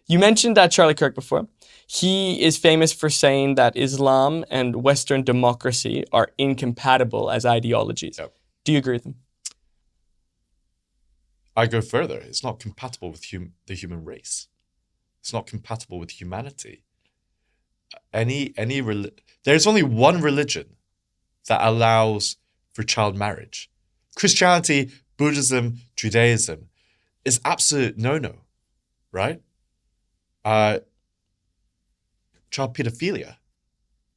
You mentioned Charlie Kirk before. He is famous for saying that Islam and Western democracy are incompatible as ideologies. Yep. Do you agree with him? I go further. It's not compatible with the human race. It's not compatible with humanity. There's only one religion that allows for child marriage. Christianity, Buddhism, Judaism is absolute no-no, right? Child pedophilia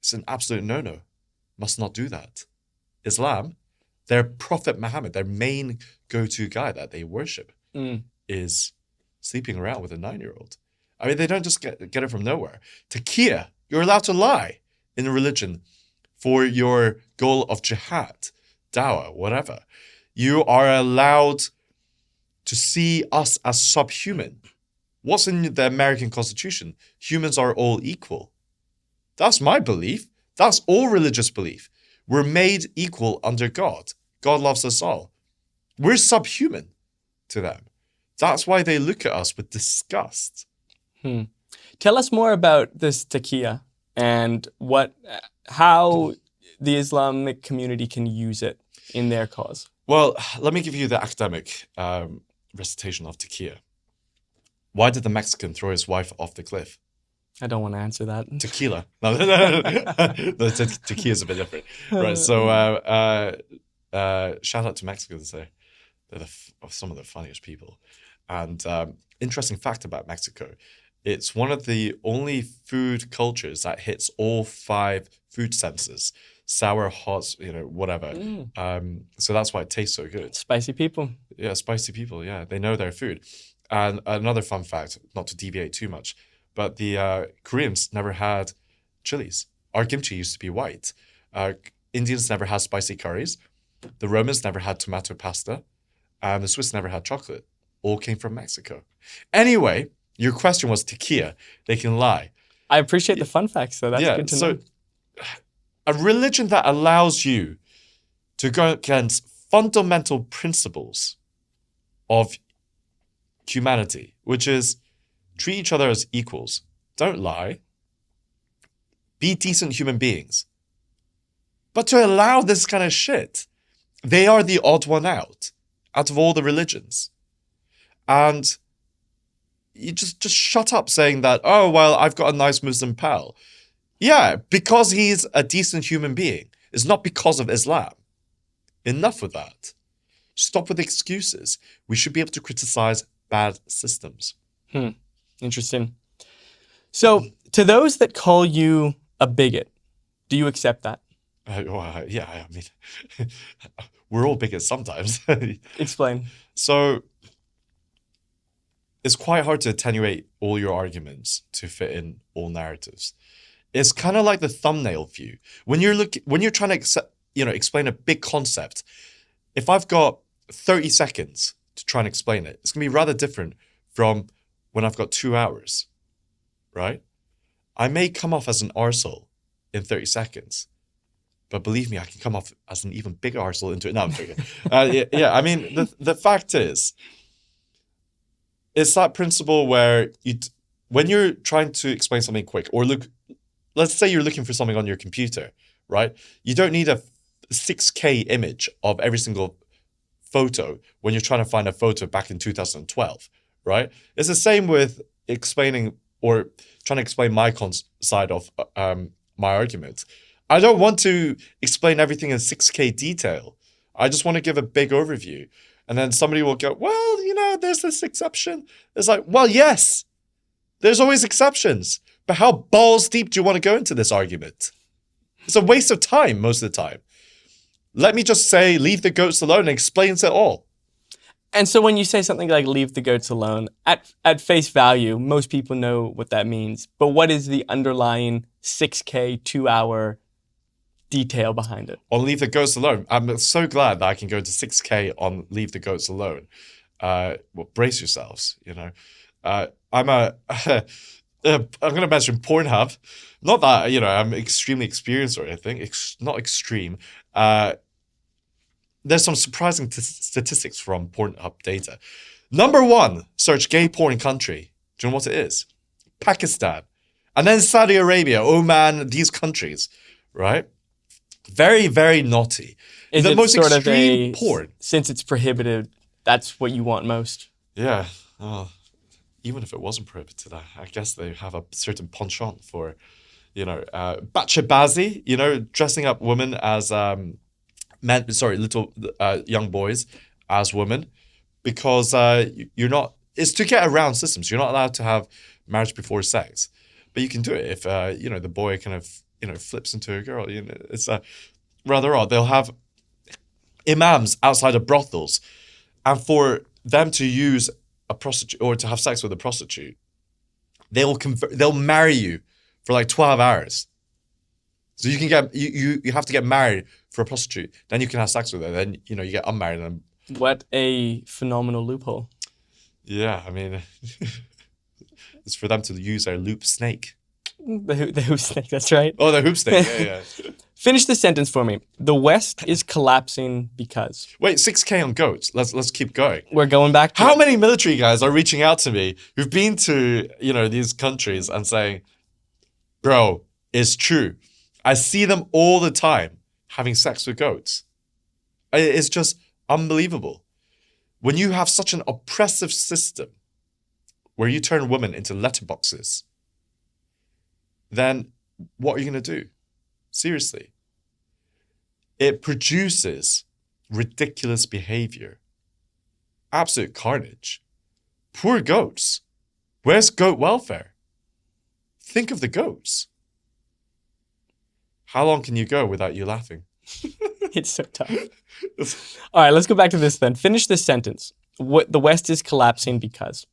is an absolute no-no. Must not do that. Islam, their Prophet Muhammad, their main go-to guy that they worship, is sleeping around with a 9-year-old. I mean, they don't just get it from nowhere. Taqiyya, you're allowed to lie in a religion for your goal of jihad, dawah, whatever. You are allowed to see us as subhuman. What's in the American Constitution? Humans are all equal. That's my belief. That's all religious belief. We're made equal under God. God loves us all. We're subhuman to them. That's why they look at us with disgust. Tell us more about this taqiyya and how the Islamic community can use it in their cause. Well, let me give you the academic recitation of taqiyya. Why did the Mexican throw his wife off the cliff? I don't want to answer that. Tequila. No, tequila is a bit different. Right, so shout out to Mexicans. They're some of the funniest people. And interesting fact about Mexico, it's one of the only food cultures that hits all 5 food senses. Sour, hot, whatever. So that's why it tastes so good. Spicy people. Yeah, spicy people, yeah. They know their food. And another fun fact, not to deviate too much, but the Koreans never had chilies. Our kimchi used to be white. Indians never had spicy curries. The Romans never had tomato pasta. And the Swiss never had chocolate. All came from Mexico. Anyway, your question was taqiyya. They can lie. I appreciate the fun facts, so that's good to know. A religion that allows you to go against fundamental principles of humanity, which is treat each other as equals, don't lie, be decent human beings. But to allow this kind of shit, they are the odd one out of all the religions. And you just shut up saying that, oh, well, I've got a nice Muslim pal. Yeah, because he's a decent human being. It's not because of Islam. Enough with that. Stop with excuses. We should be able to criticize bad systems. Interesting. So, to those that call you a bigot, do you accept that? Yeah, I mean, we're all bigots sometimes. Explain. So, it's quite hard to attenuate all your arguments to fit in all narratives. It's kind of like the thumbnail view. When you're trying to explain a big concept, if I've got 30 seconds to try and explain it, it's going to be rather different from when I've got 2 hours, right? I may come off as an arsehole in 30 seconds, but believe me, I can come off as an even bigger arsehole into it. No, I'm joking. Yeah, I mean, the fact is, it's that principle where when you're trying to explain something quick, or let's say you're looking for something on your computer, right? You don't need a 6K image of every single photo when you're trying to find a photo back in 2012, right? It's the same with explaining or trying to explain my side of my argument. I don't want to explain everything in 6K detail. I just want to give a big overview. And then somebody will go, well, there's this exception. It's like, well, yes, there's always exceptions. But how balls deep do you want to go into this argument? It's a waste of time most of the time. Let me just say, leave the goats alone and explains it all. And so when you say something like leave the goats alone, at face value, most people know what that means. But what is the underlying 6K, 2-hour detail behind it? On leave the goats alone. I'm so glad that I can go to 6K on leave the goats alone. Brace yourselves, I'm going to mention Pornhub. Not that, I'm extremely experienced or anything. Not extreme. There's some surprising statistics from Pornhub data. Number 1, search gay porn country. Do you know what it is? Pakistan, and then Saudi Arabia, Oman, these countries, right? Very, very naughty. Is The it most sort of extreme porn. since it's prohibited, that's what you want most? Yeah. Oh, even if it wasn't prohibited, I guess they have a certain penchant for, bachabazi, dressing up women as little young boys as women, because you're not. It's to get around systems. You're not allowed to have marriage before sex, but you can do it if the boy kind of flips into a girl. It's rather odd. They'll have imams outside of brothels, and for them to use a prostitute or to have sex with a prostitute, they'll marry you for like 12 hours. So you can get you have to get married for a prostitute, then you can have sex with her, then you get unmarried. And What a phenomenal loophole. yeah, I mean, it's for them to use their loop snake. The hoop snake, that's right. Oh, the hoop snake. Yeah. Finish the sentence for me. The West is collapsing because. Wait, 6K on goats. Let's keep going. We're going back to How many military guys are reaching out to me who've been to these countries and saying, "Bro, it's true. I see them all the time having sex with goats." It's just unbelievable. When you have such an oppressive system where you turn women into letterboxes, then what are you going to do? Seriously. It produces ridiculous behavior. Absolute carnage. Poor goats. Where's goat welfare? Think of the goats. How long can you go without you laughing? It's so tough. All right, let's go back to this then. Finish this sentence. The West is collapsing because.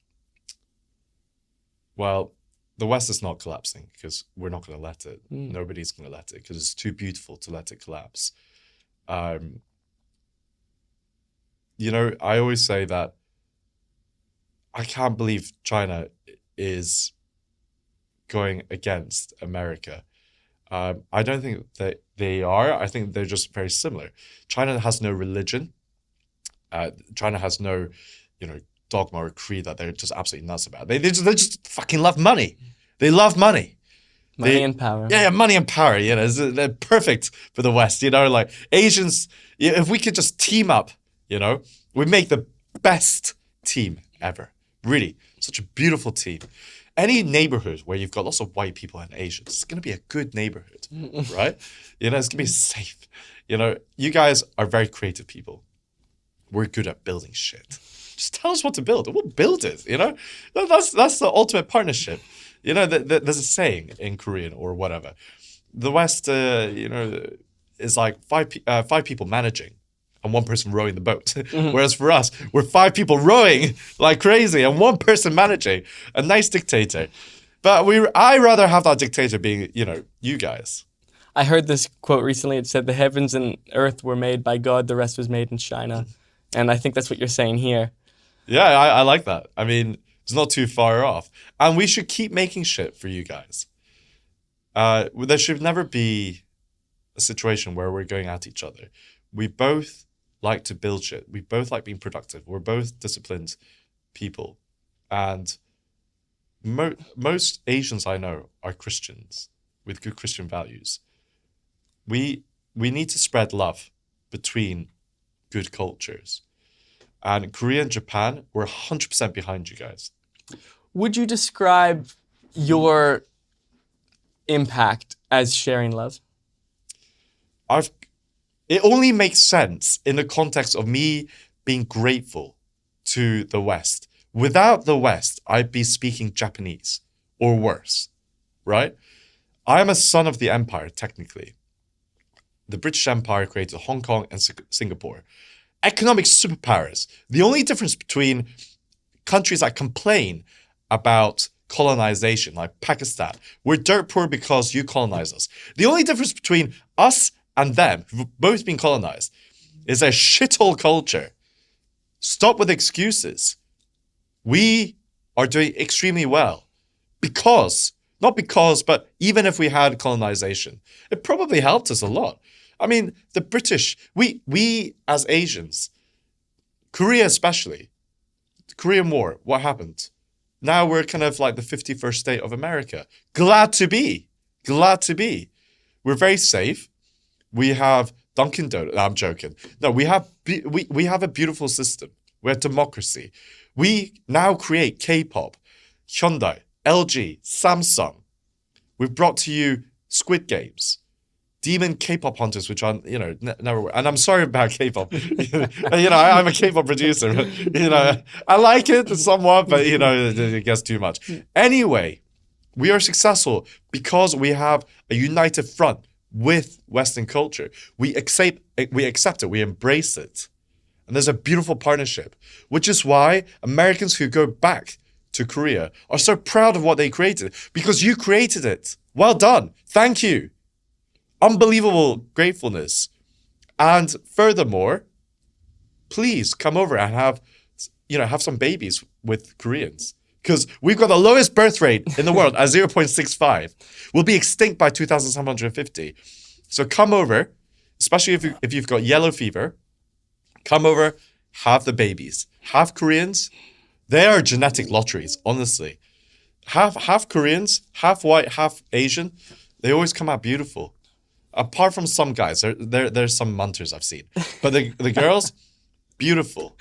Well, the West is not collapsing because we're not going to let it. Nobody's going to let it because it's too beautiful to let it collapse. I always say that I can't believe China is going against America. I don't think that they are. I think they're just very similar. China has no religion. China has no, dogma or creed that they're just absolutely nuts about. They just fucking love money. They love money. Money and power. Yeah, money and power. They're perfect for the West. Like Asians, if we could just team up, we make the best team ever. Really, such a beautiful team. Any neighborhood where you've got lots of white people and Asians, it's going to be a good neighborhood, right? It's going to be safe. You guys are very creative people. We're good at building shit. Just tell us what to build and we'll build it, That's the ultimate partnership. There's a saying in Korean or whatever. The West, is like five people managing and one person rowing the boat. Whereas for us, we're 5 people rowing like crazy and one person managing. A nice dictator. But I rather have that dictator being, you guys. I heard this quote recently. It said, "The heavens and earth were made by God, the rest was made in China." And I think that's what you're saying here. Yeah, I like that. I mean, it's not too far off. And we should keep making shit for you guys. There should never be a situation where we're going at each other. We both like to build shit. We both like being productive. We're both disciplined people. And most Asians I know are Christians with good Christian values. We need to spread love between good cultures. And Korea and Japan, we're 100% behind you guys. Would you describe your impact as sharing love? It only makes sense in the context of me being grateful to the West. Without the West, I'd be speaking Japanese or worse, right? I am a son of the empire, technically. The British Empire created Hong Kong and Singapore. Economic superpowers. The only difference between countries that complain about colonization, like Pakistan, we're dirt poor because you colonized us. The only difference between us and them, who've both been colonized, is a shithole culture. Stop with excuses. We are doing extremely well but even if we had colonization, it probably helped us a lot. I mean, the British, we as Asians, Korea especially, the Korean War, what happened? Now we're kind of like the 51st state of America. Glad to be. Glad to be. We're very safe. We have Dunkin' Donuts. No, I'm joking. No, we have a beautiful system. We have democracy. We now create K-pop, Hyundai, LG, Samsung. We've brought to you Squid Games, demon K-pop hunters, which I'm, never. And I'm sorry about K-pop. I'm a K-pop producer. I like it somewhat, but it gets too much. Anyway, we are successful because we have a united front with Western culture. We accept it, we embrace it. And there's a beautiful partnership, which is why Americans who go back to Korea are so proud of what they created, because you created it. Well done. Thank you. Unbelievable gratefulness. And furthermore, please come over and have some babies with Koreans. Because we've got the lowest birth rate in the world at 0.65. We'll be extinct by 2750. So come over, especially if you've got yellow fever. Come over, have the babies. Half Koreans, they are genetic lotteries, honestly. Half Koreans, half white, half Asian, they always come out beautiful. Apart from some guys, there's some munters I've seen. But the girls, beautiful.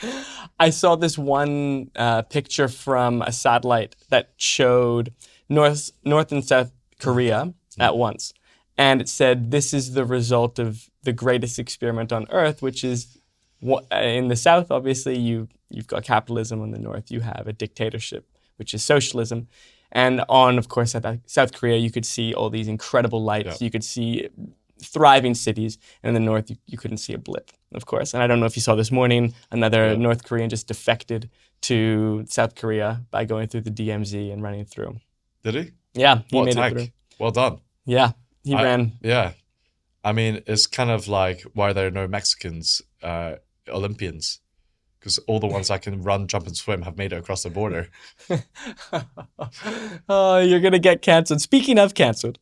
I saw this one picture from a satellite that showed North and South Korea at once. And it said, this is the result of the greatest experiment on Earth, which is, in the South, obviously, you've got capitalism. In the North, you have a dictatorship, which is socialism. And of course, at South Korea, you could see all these incredible lights. Yeah. You could see thriving cities. And in the North, you couldn't see a blip, of course. And I don't know if you saw this morning, another North Korean just defected to South Korea by going through the DMZ and running through. Did he? Yeah, he made it through. Well done. Yeah, he ran. Yeah. I mean, it's kind of like why there are no Mexicans Olympians, because all the ones that can run, jump, and swim have made it across the border. Oh, you're going to get canceled. Speaking of canceled,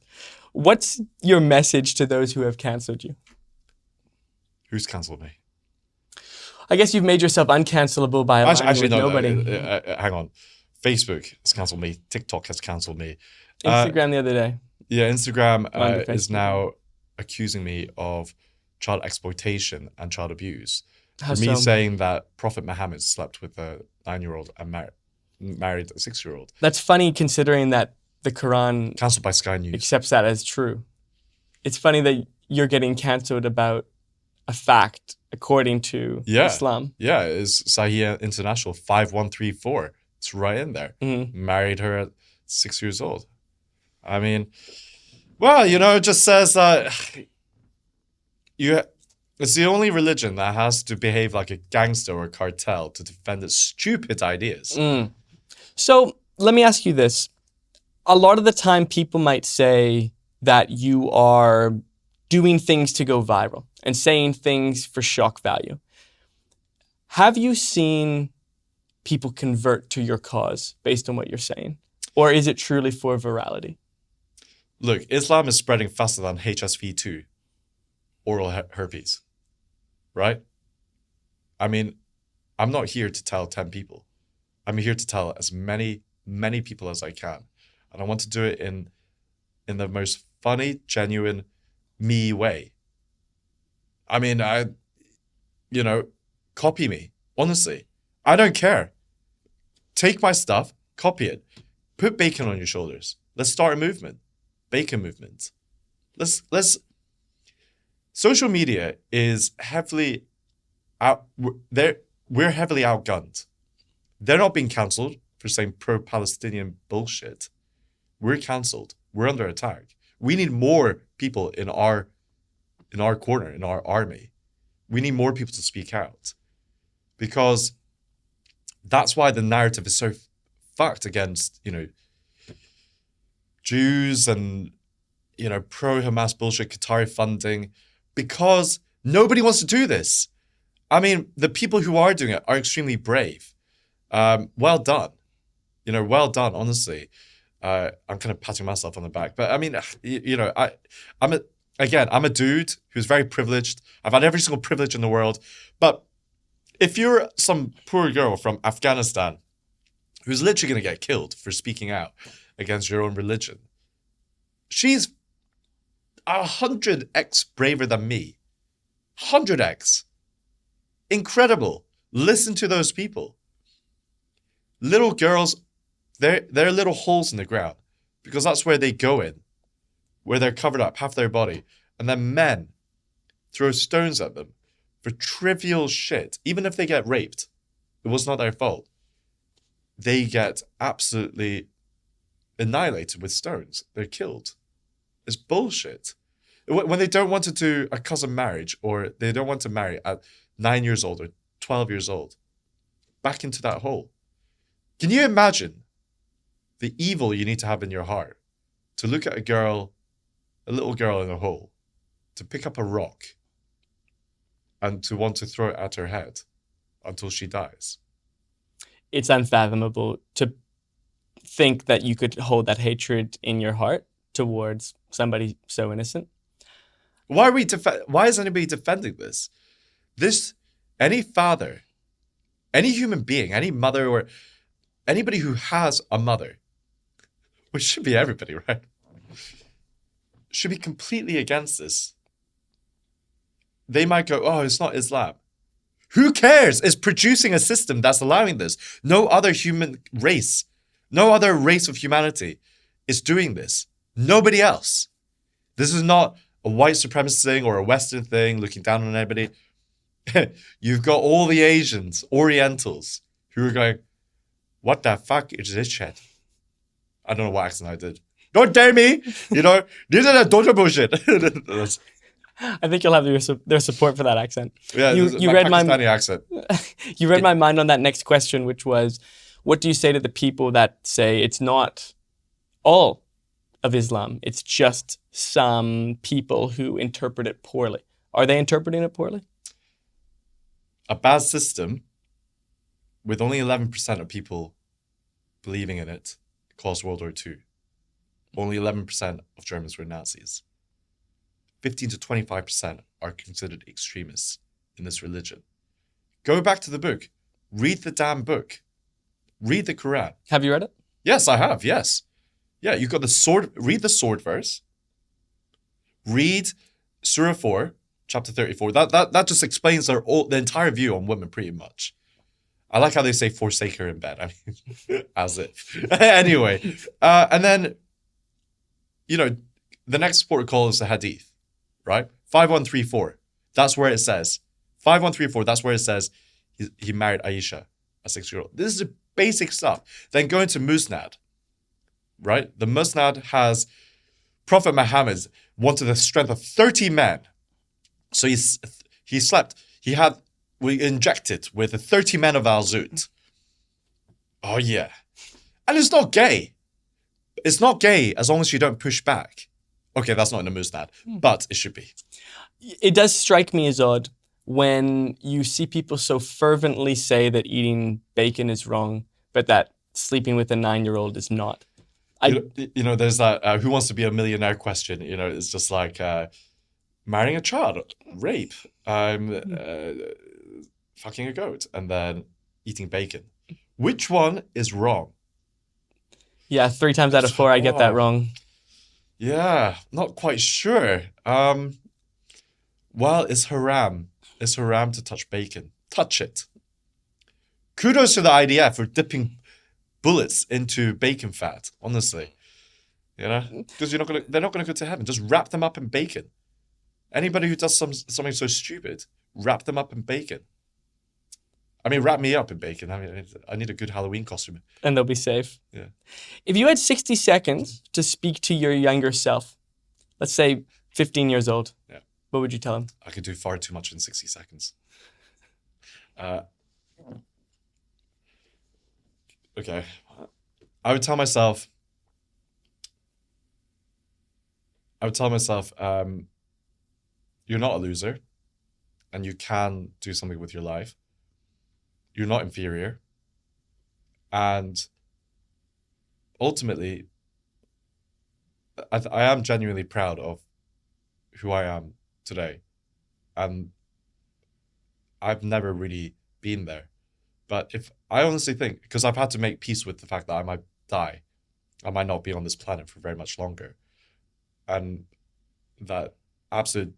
what's your message to those who have canceled you? Who's canceled me? I guess you've made yourself uncancelable by aligning with nobody. Hang on. Facebook has canceled me. TikTok has canceled me. Instagram the other day. Yeah, Instagram is now accusing me of child exploitation and child abuse. For me saying that Prophet Muhammad slept with a 9-year-old and married a 6-year-old. That's funny considering that the Quran cancelled by Sky News accepts that as true. It's funny that you're getting cancelled about a fact according to Islam. Yeah, it's Sahih International 5134. It's right in there. Mm-hmm. Married her at 6 years old. I mean, well, it just says that it's the only religion that has to behave like a gangster or a cartel to defend its stupid ideas. So let me ask you this. A lot of the time people might say that you are doing things to go viral and saying things for shock value. Have you seen people convert to your cause based on what you're saying? Or is it truly for virality? Look, Islam is spreading faster than HSV2, oral herpes, right? I mean, I'm not here to tell 10 people. I'm here to tell as many people as I can. And I want to do it in the most funny, genuine, me way. I mean, copy me. Honestly, I don't care. Take my stuff, copy it. Put bacon on your shoulders. Let's start a movement. Bacon movement. Let's. Social media is heavily out. We're heavily outgunned. They're not being cancelled for saying pro-Palestinian bullshit. We're cancelled. We're under attack. We need more people in our corner, in our army. We need more people to speak out, because that's why the narrative is so fucked against Jews and pro-Hamas bullshit, Qatari funding, because nobody wants to do this. I mean, the people who are doing it are extremely brave. Well done. Well done, honestly. I'm kind of patting myself on the back. But I mean, I'm a dude who's very privileged. I've had every single privilege in the world. But if you're some poor girl from Afghanistan who's literally going to get killed for speaking out against your own religion. She's 100x braver than me. 100x. Incredible. Listen to those people. Little girls, they're little holes in the ground because that's where they go in, where they're covered up, half their body. And then men throw stones at them for trivial shit. Even if they get raped, it was not their fault. They get absolutely annihilated with stones. They're killed. It's bullshit. When they don't want to do a cousin marriage, or they don't want to marry at 9 years old or 12 years old, back into that hole. Can you imagine the evil you need to have in your heart to look at a little girl in a hole, to pick up a rock and to want to throw it at her head until she dies? It's unfathomable to think that you could hold that hatred in your heart towards somebody so innocent. Why is anybody defending this? Any father, any human being, any mother, or anybody who has a mother, which should be everybody, right, should be completely against this. They might go, oh, it's not Islam. Who cares? It's producing a system that's allowing this. No other race of humanity is doing this. Nobody else. This is not a white supremacist thing or a Western thing looking down on anybody. You've got all the Asians, Orientals, who are going, what the fuck is this shit? I don't know what accent I did. Don't dare me! This is a total bullshit. I think you'll have their support for that accent. Yeah, you read Pakistani accent. You read my mind on that next question, which was, what do you say to the people that say it's not all of Islam, it's just some people who interpret it poorly? Are they interpreting it poorly? A bad system with only 11% of people believing in it caused World War II. Only 11% of Germans were Nazis. 15 to 25% are considered extremists in this religion. Go back to the book. Read the damn book. Read the Quran. Have you read it? Yes, I have. Yes. Yeah, you've got the sword. Read the sword verse. Read Surah 4, chapter 34. That just explains the entire view on women pretty much. I like how they say forsake her in bed. I mean, as if. Anyway, and then, the next protocol is the hadith, right? 5134. That's where it says. 5134, that's where it says he married Aisha, a 6-year-old. This is the basic stuff. Then go into Musnad, right? The Musnad has Prophet Muhammad wanted the strength of 30 men. So we injected with the 30 men of Al-Zut. Oh, yeah. And it's not gay. It's not gay as long as you don't push back. Okay, that's not in the Musnad, but it should be. It does strike me as odd when you see people so fervently say that eating bacon is wrong, but that sleeping with a 9-year-old is not. There's that who wants to be a millionaire question. It's just like marrying a child, rape, fucking a goat, and then eating bacon. Which one is wrong? Yeah, 3 times out of 4, I get that wrong. Yeah, not quite sure. Well, it's haram. It's haram to touch bacon. Touch it. Kudos to the IDF for dipping bullets into bacon fat, honestly. Because they're not gonna go to heaven. Just wrap them up in bacon. Anybody who does something so stupid, wrap them up in bacon. I mean, wrap me up in bacon. I need a good Halloween costume. And they'll be safe. Yeah. If you had 60 seconds to speak to your younger self, let's say 15 years old, yeah, what would you tell him? I could do far too much in 60 seconds. Okay. I would tell myself, you're not a loser and you can do something with your life. You're not inferior. And ultimately, I am genuinely proud of who I am today. And I've never really been there. But if I honestly think, because I've had to make peace with the fact that I might die, I might not be on this planet for very much longer, and that absolute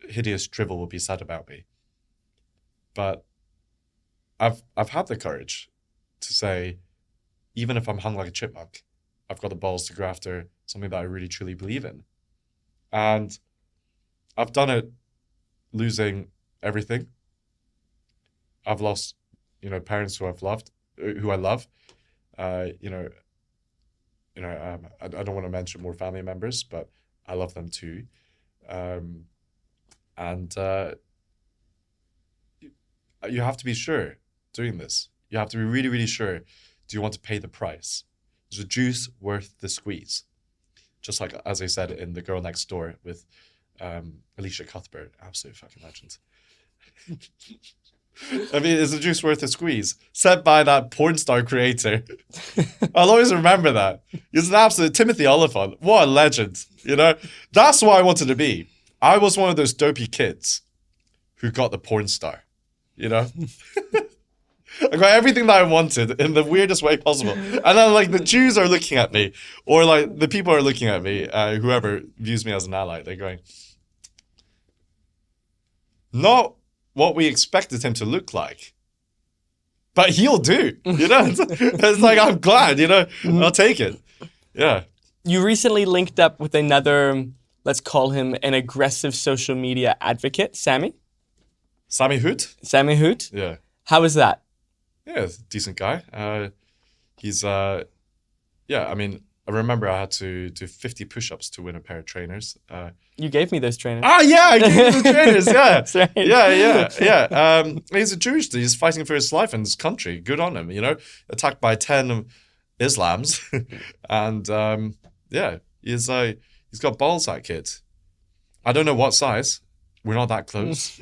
hideous drivel will be said about me. But I've had the courage to say, even if I'm hung like a chipmunk, I've got the balls to go after something that I really truly believe in. And I've done it losing everything. I've lost, parents who I love. I don't want to mention more family members, but I love them too. And you have to be sure doing this. You have to be really, really sure. Do you want to pay the price? Is the juice worth the squeeze? Just like, as I said in The Girl Next Door with Alicia Cuthbert, absolute fucking legend. I mean, is the juice worth the squeeze? Said by that porn star creator. I'll always remember that. He's an absolute Timothy Oliphant. What a legend, That's what I wanted to be. I was one of those dopey kids who got the porn star, I got everything that I wanted in the weirdest way possible. And then, the Jews are looking at me, or, the people are looking at me, whoever views me as an ally, they're going, not what we expected him to look like, but he'll do, It's like, I'm glad, I'll take it. Yeah. You recently linked up with another, let's call him an aggressive social media advocate, Sammy. Sammy Hoot? Sammy Hoot? Yeah. How is that? Yeah, decent guy. He's, I remember I had to do 50 push-ups to win a pair of trainers. You gave me those trainers. Yeah, I gave you the trainers, yeah. That's right. Yeah. He's a Jewish dude. He's fighting for his life in this country. Good on him, Attacked by 10 Islams. And, he's got balls, that kid. I don't know what size. We're not that close.